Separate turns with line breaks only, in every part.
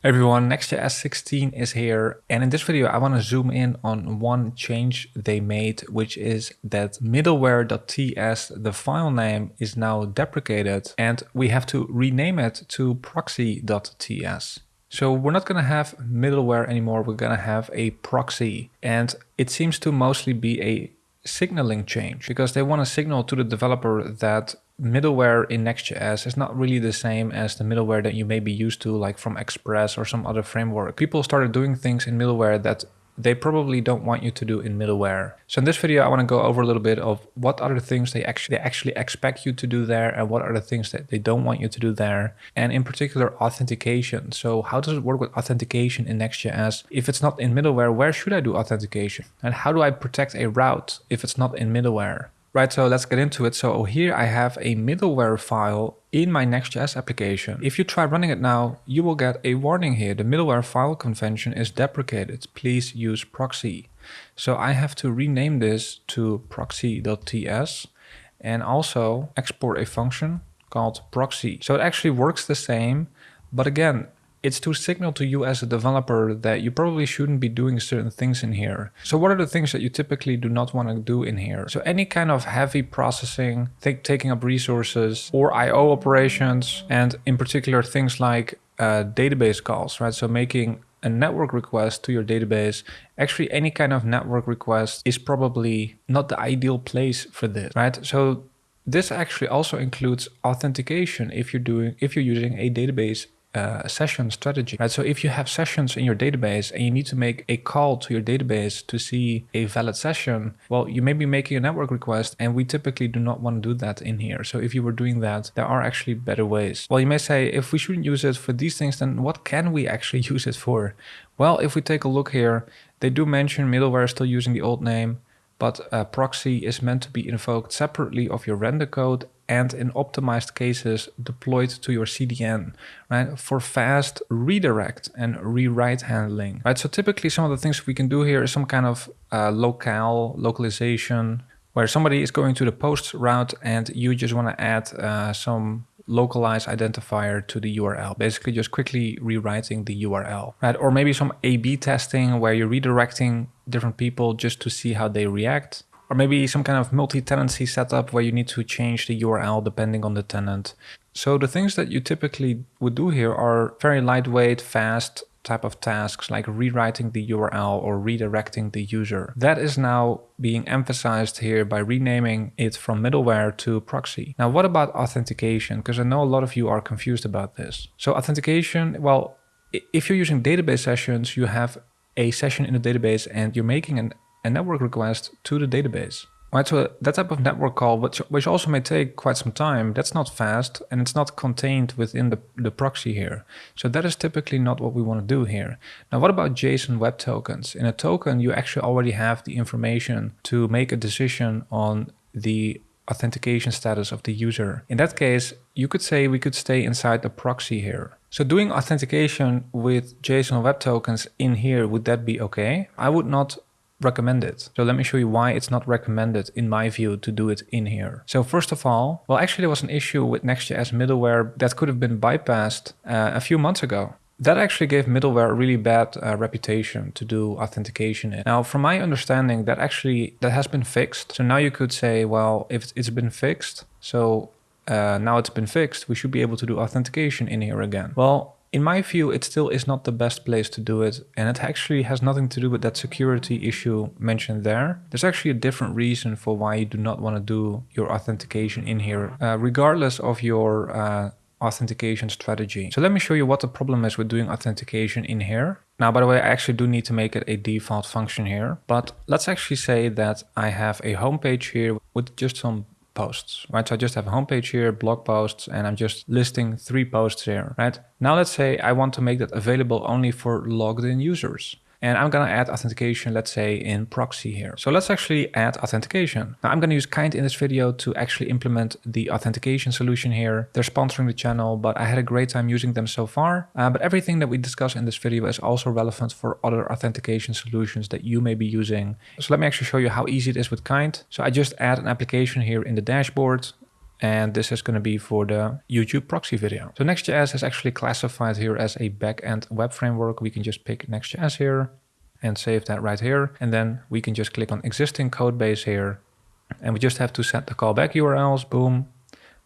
Everyone, Next.js 16 is here, and in this video I want to zoom in on one change they made, which is that middleware.ts, the file name, is now deprecated and we have to rename it to proxy.ts. So we're not going to have middleware anymore, we're going to have a proxy, and it seems to mostly be a signaling change because they want to signal to the developer that middleware in Next.js is not really the same as the middleware that you may be used to, like from Express or some other framework. People started doing things in middleware that they probably don't want you to do in middleware. So in this video, I want to go over a little bit of what are the things they actually expect you to do there and what are the things that they don't want you to do there. And in particular, authentication. So how does it work with authentication in Next.js? If it's not in middleware, where should I do authentication? And how do I protect a route if it's not in middleware? Right, so let's get into it. So here I have a middleware file in my Next.js application. If you try running it now, you will get a warning here. The middleware file convention is deprecated. Please use proxy. So I have to rename this to proxy.ts and also export a function called proxy. So it actually works the same, but again, it's to signal to you as a developer that you probably shouldn't be doing certain things in here. So what are the things that you typically do not want to do in here? So any kind of heavy processing, taking up resources, or IO operations, and in particular things like database calls, right? So making a network request to your database. Actually, any kind of network request is probably not the ideal place for this, right? So this actually also includes authentication if you're using a database session strategy, right? So if you have sessions in your database and you need to make a call to your database to see a valid session, well, you may be making a network request and we typically do not want to do that in here. So if you were doing that, there are actually better ways. Well, you may say, if we shouldn't use it for these things, then what can we actually use it for? Well, if we take a look here, they do mention middleware is still using the old name, but proxy is meant to be invoked separately of your render code and in optimized cases deployed to your CDN, right, for fast redirect and rewrite handling, right? So typically some of the things we can do here is some kind of localization, where somebody is going to the post route and you just want to add some localized identifier to the URL, basically just quickly rewriting the URL, right? Or maybe some A/B testing where you're redirecting different people just to see how they react. Or maybe some kind of multi-tenancy setup where you need to change the URL depending on the tenant. So the things that you typically would do here are very lightweight, fast type of tasks like rewriting the URL or redirecting the user. That is now being emphasized here by renaming it from middleware to proxy. Now, what about authentication? Because I know a lot of you are confused about this. So authentication, well, if you're using database sessions, you have a session in the database and you're making a network request to the database. Right, so that type of network call, which also may take quite some time, that's not fast and it's not contained within the proxy here. So that is typically not what we want to do here. Now, what about JSON web tokens? In a token, you actually already have the information to make a decision on the authentication status of the user. In that case, you could say we could stay inside the proxy here. So doing authentication with JSON web tokens in here, would that be okay? I would not recommend it. So let me show you why it's not recommended in my view to do it in here. So first of all, well, actually there was an issue with Next.js middleware that could have been bypassed a few months ago. That actually gave middleware a really bad reputation to do authentication in. Now, from my understanding, that has been fixed. So now you could say, well, if it's been fixed, so now it's been fixed, we should be able to do authentication in here again. Well, in my view, it still is not the best place to do it, and it actually has nothing to do with that security issue mentioned there. There's actually a different reason for why you do not want to do your authentication in here, regardless of your authentication strategy. So let me show you what the problem is with doing authentication in here. Now, by the way, I actually do need to make it a default function here, but let's actually say that I have a homepage here with just some posts, right? So I just have a homepage here, blog posts, and I'm just listing 3 posts here, right? Now let's say I want to make that available only for logged in users. And I'm going to add authentication, let's say in proxy here. So let's actually add authentication. Now I'm going to use Kinde in this video to actually implement the authentication solution here. They're sponsoring the channel, but I had a great time using them so far. But everything that we discuss in this video is also relevant for other authentication solutions that you may be using. So let me actually show you how easy it is with Kinde. So I just add an application here in the dashboard. And this is going to be for the YouTube proxy video. So Next.js is actually classified here as a backend web framework. We can just pick Next.js here and save that right here. And then we can just click on existing code base here. And we just have to set the callback URLs, boom,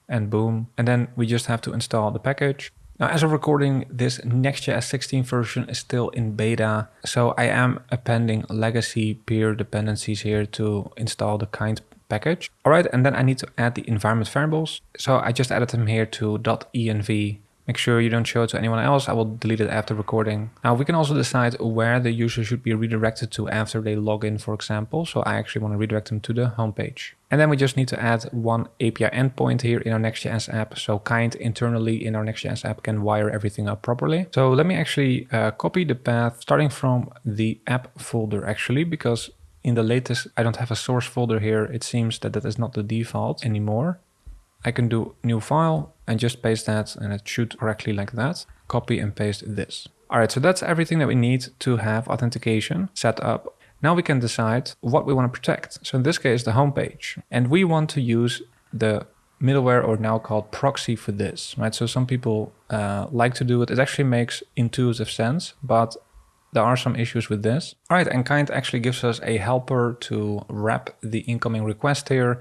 and boom. And then we just have to install the package. Now, as of recording, this Next.js 16 version is still in beta. So I am appending legacy peer dependencies here to install the Kinde package. All right, and then I need to add the environment variables. So I just added them here to .env. Make sure you don't show it to anyone else. I will delete it after recording. Now we can also decide where the user should be redirected to after they log in, for example. So I actually want to redirect them to the homepage. And then we just need to add one API endpoint here in our Next.js app. So Kinde internally in our Next.js app can wire everything up properly. So let me actually copy the path starting from the app folder actually, because in the latest, I don't have a source folder here. It seems that that is not the default anymore. I can do new file and just paste that, and it should correctly like that. Copy and paste this. All right, so that's everything that we need to have authentication set up. Now we can decide what we want to protect. So in this case, the homepage, and we want to use the middleware, or now called Proxy, for this, right? So some people like to do it. It actually makes intuitive sense, but there are some issues with this. All right, and Kinde actually gives us a helper to wrap the incoming request here,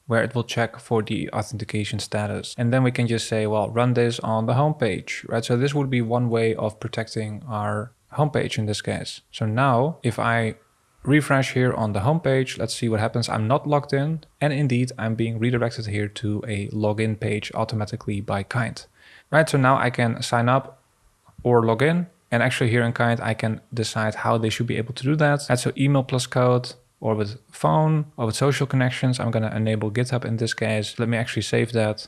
where it will check for the authentication status. And then we can just say, well, run this on the homepage, right? So this would be one way of protecting our homepage in this case. So now if I refresh here on the homepage, let's see what happens. I'm not logged in. And indeed, I'm being redirected here to a login page automatically by Kinde, right? So now I can sign up or log in. And actually here in Kinde, I can decide how they should be able to do that. Right? So email plus code, or with phone, or with social connections. I'm going to enable GitHub in this case. Let me actually save that.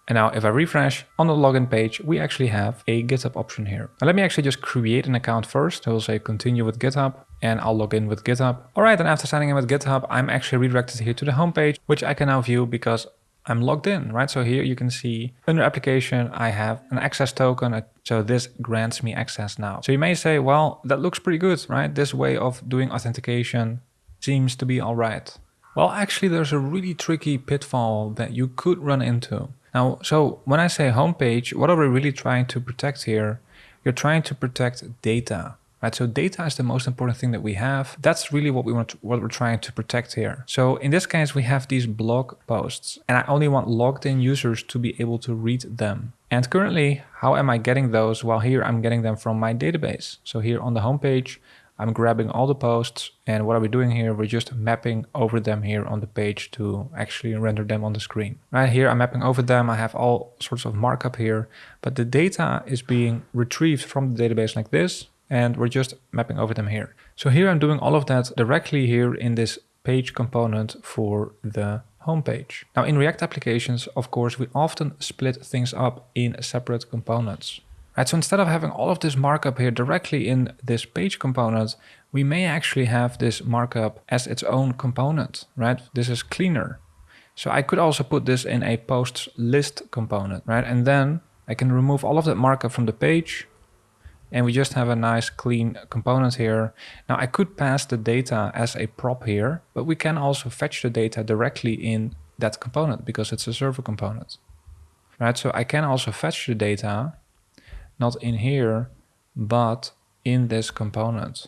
And now if I refresh on the login page, we actually have a GitHub option here. Now let me actually just create an account first. I will say continue with GitHub, and I'll log in with GitHub. All right, and after signing in with GitHub, I'm actually redirected here to the homepage, which I can now view because I'm logged in, right? So here you can see under application, I have an access token. So this grants me access now. So you may say, well, that looks pretty good, right? This way of doing authentication seems to be all right. Well, actually, there's a really tricky pitfall that you could run into. Now, so when I say homepage, what are we really trying to protect here? You're trying to protect data, right? So data is the most important thing that we have. That's really what we're trying to protect here. So in this case, we have these blog posts, and I only want logged in users to be able to read them. And currently, how am I getting those? Well, here I'm getting them from my database. So here on the homepage, I'm grabbing all the posts, and what are we doing here? We're just mapping over them here on the page to actually render them on the screen. Right here, I'm mapping over them. I have all sorts of markup here, but the data is being retrieved from the database like this, and we're just mapping over them here. So here I'm doing all of that directly here in this page component for the homepage. Now in React applications, of course, we often split things up in separate components. Right, so instead of having all of this markup here directly in this page component, we may actually have this markup as its own component, right? This is cleaner. So I could also put this in a posts list component, right? And then I can remove all of that markup from the page, and we just have a nice clean component here. Now I could pass the data as a prop here, but we can also fetch the data directly in that component because it's a server component, right? So I can also fetch the data not in here, but in this component.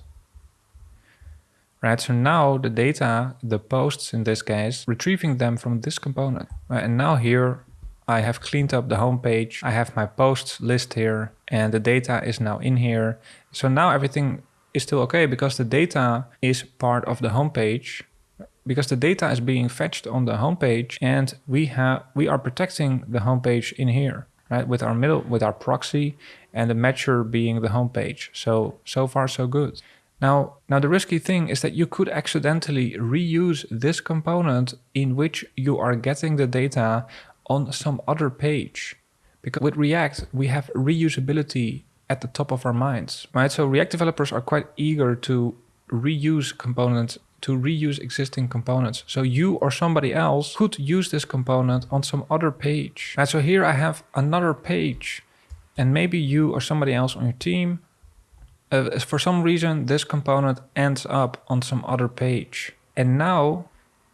Right, so now the data, the posts in this case, retrieving them from this component. Right, and now here I have cleaned up the home page. I have my posts list here, and the data is now in here. So now everything is still okay because the data is part of the home page, because the data is being fetched on the home page, and we are protecting the home page in here. Right, with our proxy and the matcher being the home page. So far so good. Now the risky thing is that you could accidentally reuse this component in which you are getting the data on some other page. Because with React, we have reusability at the top of our minds, right? So React developers are quite eager to reuse components, to reuse existing components. So you or somebody else could use this component on some other page. Right, so here I have another page, and maybe you or somebody else on your team, for some reason, this component ends up on some other page. And now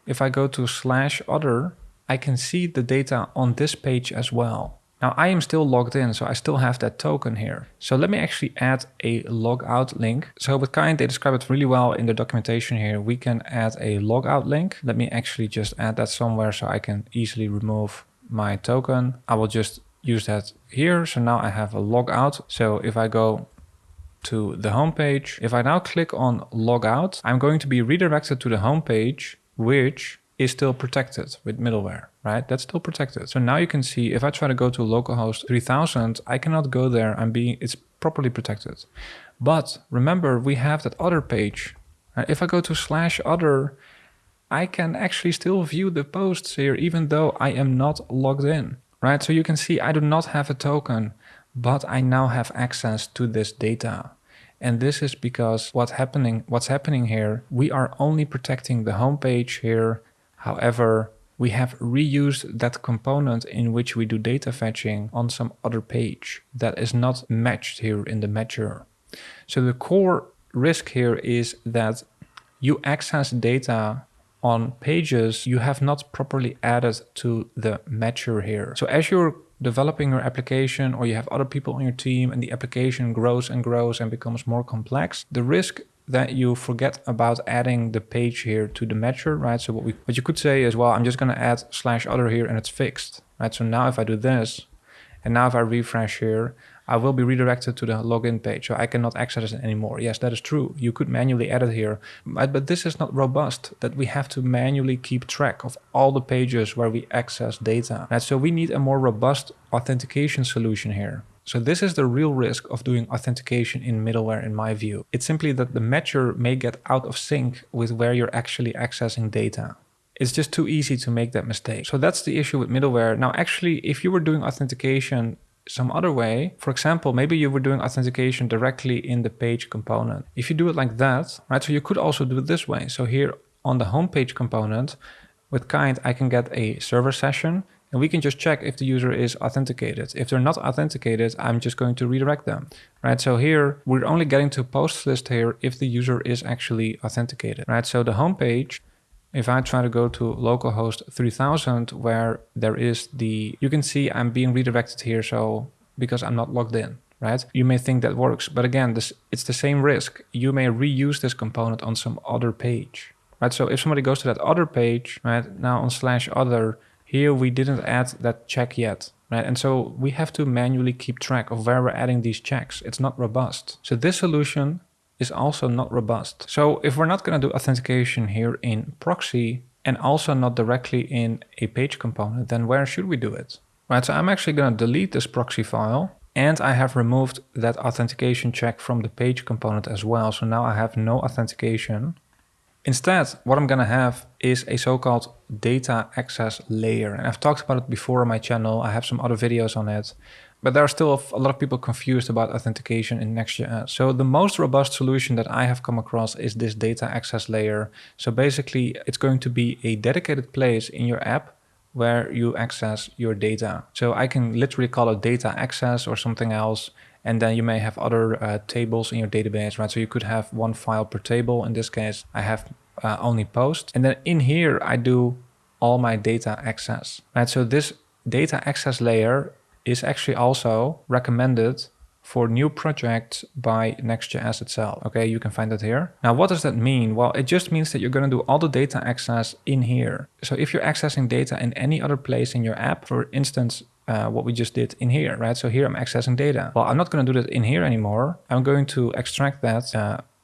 if I go to /other, I can see the data on this page as well. Now I am still logged in, so I still have that token here. So let me actually add a logout link. So with Kinde, they describe it really well in the documentation here. We can add a logout link. Let me actually just add that somewhere so I can easily remove my token. I will just use that here. So now I have a logout. So if I go to the home page, if I now click on logout, I'm going to be redirected to the home page, which is still protected with middleware, right? That's still protected. So now you can see if I try to go to localhost 3000, I cannot go there. It's properly protected. But remember, we have that other page. If I go to /other, I can actually still view the posts here, even though I am not logged in, right? So you can see I do not have a token, but I now have access to this data. And this is because what's happening here, we are only protecting the home page here. However, we have reused that component in which we do data fetching on some other page that is not matched here in the matcher. So the core risk here is that you access data on pages you have not properly added to the matcher here. So as you're developing your application or you have other people on your team and the application grows and grows and becomes more complex, the risk that you forget about adding the page here to the matcher, right? So what you could say is, well, I'm just going to add /other here and it's fixed, right? So now if I do this, and now if I refresh here, I will be redirected to the login page, so I cannot access it anymore. Yes, that is true. You could manually add it here, but this is not robust, that we have to manually keep track of all the pages where we access data, right? So we need a more robust authentication solution here. So this is the real risk of doing authentication in middleware, in my view. It's simply that the matcher may get out of sync with where you're actually accessing data. It's just too easy to make that mistake. So that's the issue with middleware. Now, actually, if you were doing authentication some other way, for example, maybe you were doing authentication directly in the page component. If you do it like that, right, so you could also do it this way. So here on the homepage component, with Kinde, I can get a server session and we can just check if the user is authenticated. If they're not authenticated, I'm just going to redirect them, right? So here, we're only getting to post list here if the user is actually authenticated, right? So the homepage, if I try to go to localhost 3000, where there is you can see I'm being redirected here, so because I'm not logged in, right? You may think that works, but again, it's the same risk. You may reuse this component on some other page, right? So if somebody goes to that other page, right, now on /other, here we didn't add that check yet, right? And so we have to manually keep track of where we're adding these checks. It's not robust. So this solution is also not robust. So if we're not going to do authentication here in Proxy and also not directly in a page component, then where should we do it? Right, so I'm actually going to delete this Proxy file, and I have removed that authentication check from the page component as well. So now I have no authentication. Instead, what I'm going to have is a so-called data access layer. And I've talked about it before on my channel. I have some other videos on it. But there are still a lot of people confused about authentication in Next.js. So the most robust solution that I have come across is this data access layer. So basically, it's going to be a dedicated place in your app where you access your data. So I can literally call it data access or something else. And then you may have other tables in your database, right? So you could have one file per table. In this case, I have only posts. And then in here, I do all my data access, right? So this data access layer is actually also recommended for new projects by Next.js itself. Okay, you can find that here. Now, what does that mean? Well, it just means that you're going to do all the data access in here. So if you're accessing data in any other place in your app, for instance, what we just did in here, right? So here I'm accessing data. Well, I'm not going to do that in here anymore. I'm going to extract that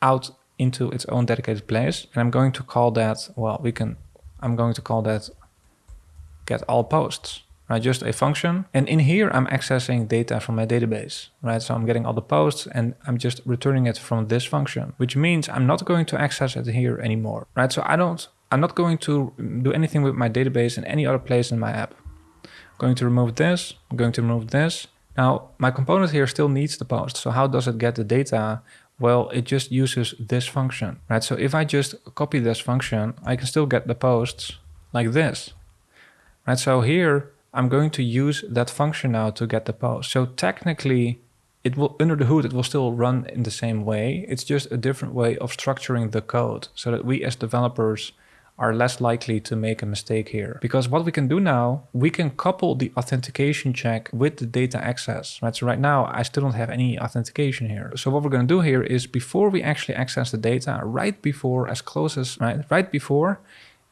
out into its own dedicated place. And I'm going to call that, well, I'm going to call that get all posts, right? Just a function. And in here, I'm accessing data from my database, right? So I'm getting all the posts and I'm just returning it from this function, which means I'm not going to access it here anymore, right? So I'm not going to do anything with my database in any other place in my app. I'm going to remove this. I'm going to remove this. Now, my component here still needs the post. So how does it get the data? Well, it just uses this function, right? So if I just copy this function, I can still get the posts like this, right? So here, I'm going to use that function now to get the post. So technically, it will, under the hood, it will still run in the same way. It's just a different way of structuring the code so that we as developers are less likely to make a mistake here. Because what we can do now, we can couple the authentication check with the data access, right? So right now, I still don't have any authentication here. So what we're going to do here is before we actually access the data, right before, as close as, right before,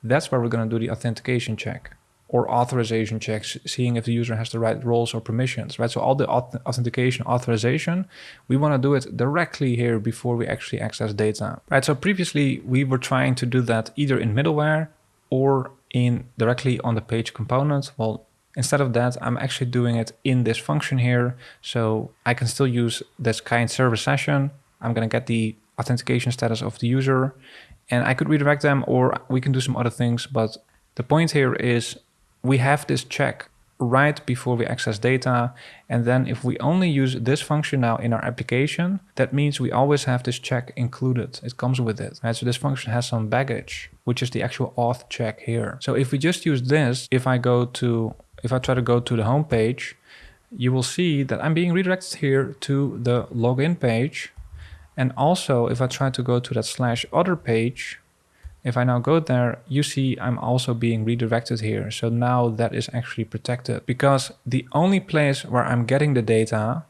that's where we're going to do the authentication check or authorization checks, seeing if the user has the right roles or permissions, right? So all the authentication, authorization, we want to do it directly here before we actually access data, right? So previously we were trying to do that either in middleware or in directly on the page component. Well, instead of that, I'm actually doing it in this function here. So I can still use this client server session. I'm going to get the authentication status of the user and I could redirect them, or we can do some other things. But the point here is we have this check right before we access data. And then if we only use this function now in our application, that means we always have this check included. It comes with it, right? So this function has some baggage, which is the actual auth check here. So if we just use this, if I try to go to the home page, you will see that I'm being redirected here to the login page. And also if I try to go to that /other page, if I now go there, you see I'm also being redirected here. So now that is actually protected because the only place where I'm getting the data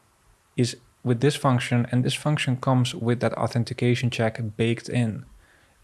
is with this function, and this function comes with that authentication check baked in.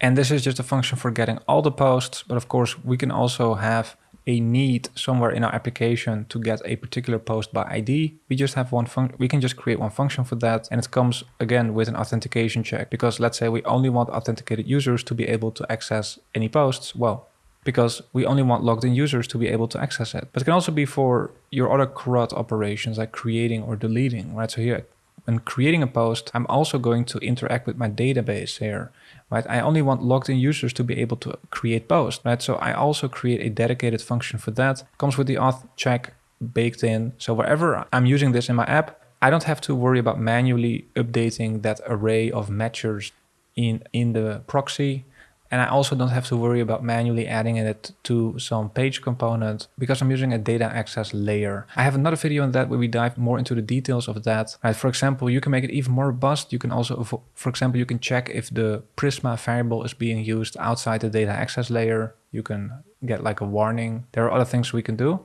And this is just a function for getting all the posts, but of course we can also have a need somewhere in our application to get a particular post by ID. We just have we can just create one function for that, and it comes again with an authentication check, because let's say we only want authenticated users to be able to access any posts. Well, because we only want logged in users to be able to access it. But it can also be for your other CRUD operations like creating or deleting, right? So here, when creating a post, I'm also going to interact with my database here, right? I only want logged in users to be able to create posts, right? So I also create a dedicated function for that. It comes with the auth check baked in. So wherever I'm using this in my app, I don't have to worry about manually updating that array of matchers in the proxy. And I also don't have to worry about manually adding it to some page component because I'm using a data access layer. I have another video on that where we dive more into the details of that. Right, for example, you can make it even more robust. You can also, for example, you can check if the Prisma variable is being used outside the data access layer. You can get like a warning. There are other things we can do.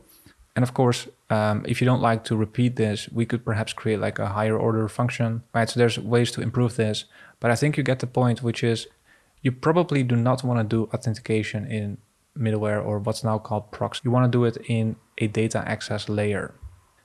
And of course, if you don't like to repeat this, we could perhaps create like a higher order function, right? So there's ways to improve this, but I think you get the point, which is you probably do not want to do authentication in middleware or what's now called Proxy. You want to do it in a data access layer.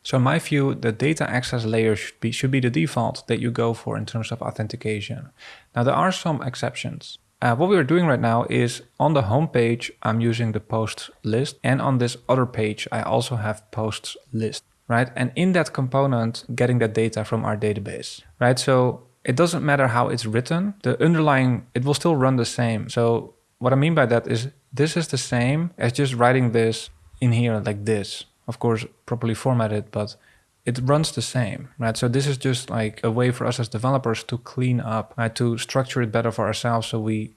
So in my view, the data access layer should be the default that you go for in terms of authentication. Now there are some exceptions. What we are doing right now is on the home page, I'm using the posts list, and on this other page, I also have posts list, right? And in that component, getting that data from our database, right? So it doesn't matter how it's written, the underlying, it will still run the same. So what I mean by that is this is the same as just writing this in here like this. Of course, properly formatted, but it runs the same, right? So this is just like a way for us as developers to clean up, right? To structure it better for ourselves so we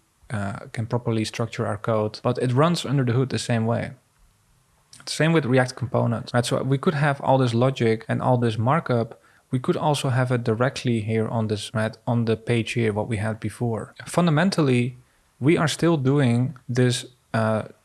can properly structure our code. But it runs under the hood the same way. Same with React components, right? So we could have all this logic and all this markup. We could also have it directly here on this, right, on the page here, what we had before. Fundamentally, we are still doing this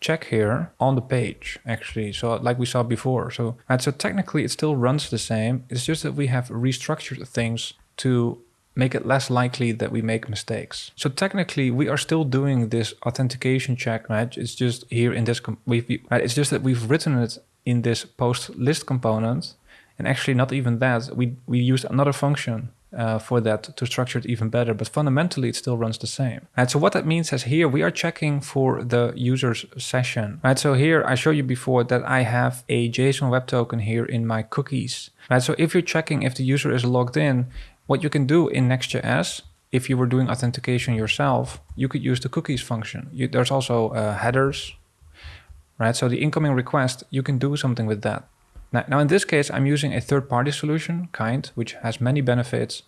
check here on the page, actually. So like we saw before. So, right, so technically it still runs the same. It's just that we have restructured things to make it less likely that we make mistakes. So technically we are still doing this authentication check, right? It's just here in this, right? It's just that we've written it in this post list component. And actually not even that, we used another function for that to structure it even better, but fundamentally it still runs the same. Right, so what that means is here we are checking for the user's session. Right, so here I showed you before that I have a JSON web token here in my cookies. Right, so if you're checking if the user is logged in, what you can do in Next.js, if you were doing authentication yourself, you could use the cookies function. There's also headers, right? So the incoming request, you can do something with that. Now in this case, I'm using a third-party solution, Kinde, which has many benefits.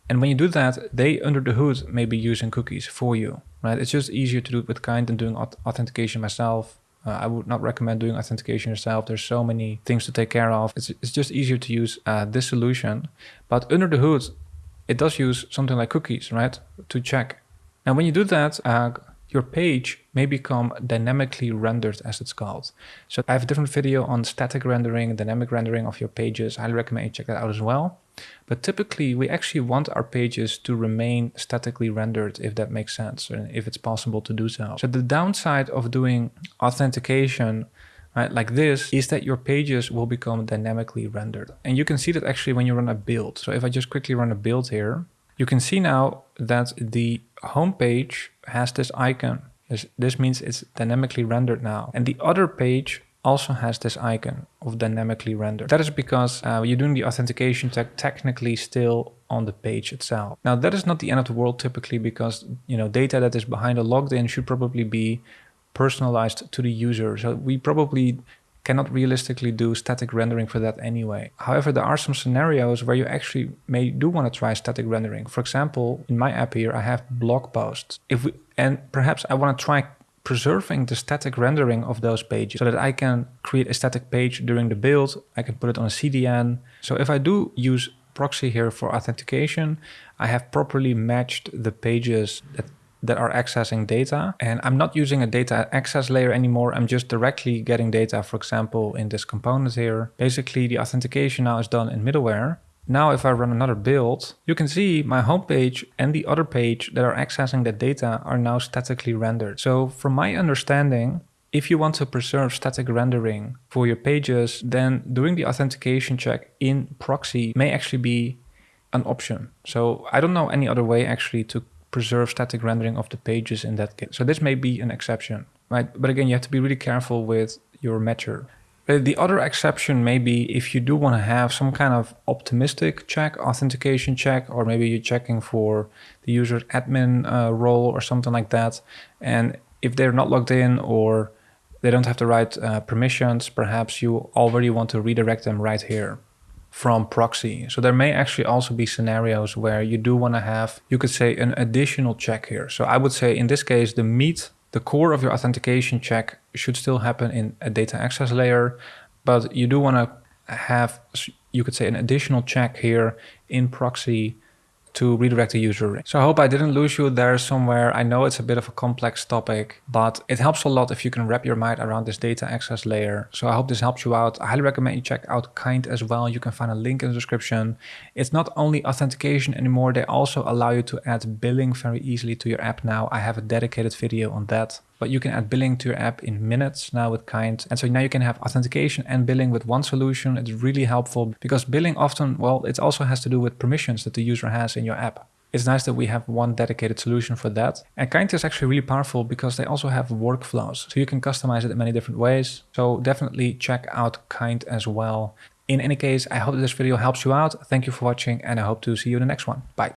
And when you do that, they under the hood may be using cookies for you, right? It's just easier to do it with Kinde than doing authentication myself. I would not recommend doing authentication yourself. There's so many things to take care of. It's just easier to use this solution. But under the hood, it does use something like cookies, right? To check. And when you do that, your page may become dynamically rendered, as it's called. So I have a different video on static rendering, dynamic rendering of your pages. I highly recommend you check that out as well. But typically we actually want our pages to remain statically rendered, if that makes sense, and if it's possible to do so. So the downside of doing authentication, right, like this, is that your pages will become dynamically rendered. And you can see that actually when you run a build. So if I just quickly run a build here, you can see now that the home page has this icon. This means it's dynamically rendered now. And the other page also has this icon of dynamically rendered. That is because you're doing the authentication technically still on the page itself. Now that is not the end of the world typically, because data that is behind a logged in should probably be personalized to the user. So we probably cannot realistically do static rendering for that anyway. However, there are some scenarios where you actually do want to try static rendering. For example, in my app here, I have blog posts. And perhaps I want to try preserving the static rendering of those pages so that I can create a static page during the build. I can put it on a CDN. So if I do use Proxy here for authentication, I have properly matched the pages that are accessing data. And I'm not using a data access layer anymore. I'm just directly getting data, for example, in this component here. Basically, the authentication now is done in middleware. Now, if I run another build, you can see my homepage and the other page that are accessing that data are now statically rendered. So from my understanding, if you want to preserve static rendering for your pages, then doing the authentication check in Proxy may actually be an option. So I don't know any other way actually to preserve static rendering of the pages in that case. So this may be an exception, right? But again, you have to be really careful with your measure. The other exception may be if you do want to have some kind of optimistic check, authentication check, or maybe you're checking for the user's admin role or something like that. And if they're not logged in or they don't have the right permissions, perhaps you already want to redirect them right here from Proxy. So there may actually also be scenarios where you do want to have, you could say, an additional check here. So I would say in this case, the core of your authentication check should still happen in a data access layer, but you do want to have, you could say, an additional check here in Proxy to redirect the user. So I hope I didn't lose you there somewhere. I know it's a bit of a complex topic, but it helps a lot if you can wrap your mind around this data access layer. So I hope this helps you out. I highly recommend you check out Kinde as well. You can find a link in the description. It's not only authentication anymore. They also allow you to add billing very easily to your app now. I have a dedicated video on that. But you can add billing to your app in minutes now with Kinde. And so now you can have authentication and billing with one solution. It's really helpful because billing often, well, it also has to do with permissions that the user has in your app. It's nice that we have one dedicated solution for that. And Kinde is actually really powerful because they also have workflows. So you can customize it in many different ways. So definitely check out Kinde as well. In any case, I hope that this video helps you out. Thank you for watching and I hope to see you in the next one. Bye.